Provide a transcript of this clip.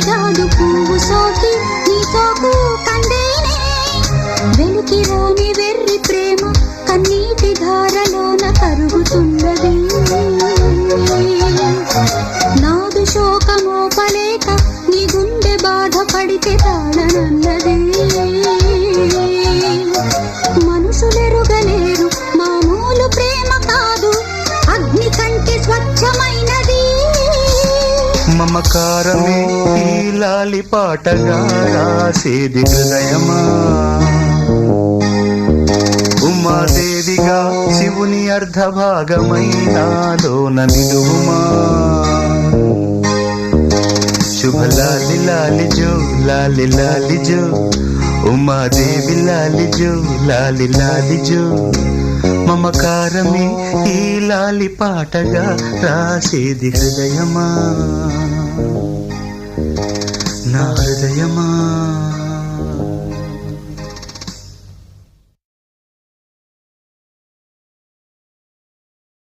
జాదు పువ్వు సోకి నీ సోకు కందేనే వెలికిరాని వెర్రి ప్రేమ కన్నీటి ధారలోన కరుగుతున్నది నాదు శోకమోపలేక నీ గుండె బాధపడితే తాళనన్నది మనుషులెరుగలేరు మామూలు ప్రేమ కాదు అగ్ని కంటే స్వచ్ఛమైనది మమకారమే ఈ లాలి పాటగా రాసేది హృదయమా ఉమాదేవిగా శివుని అర్ధభాగమైనాలోన నిలువుమా శుభ లాలి లాలి జో లాలి లాలి జో ఉమాదేవి లాలి జో లాలి లాలి జో మమకారమే ఈ లాలి పాటగా రాసేది హృదయమా నా హృదయమా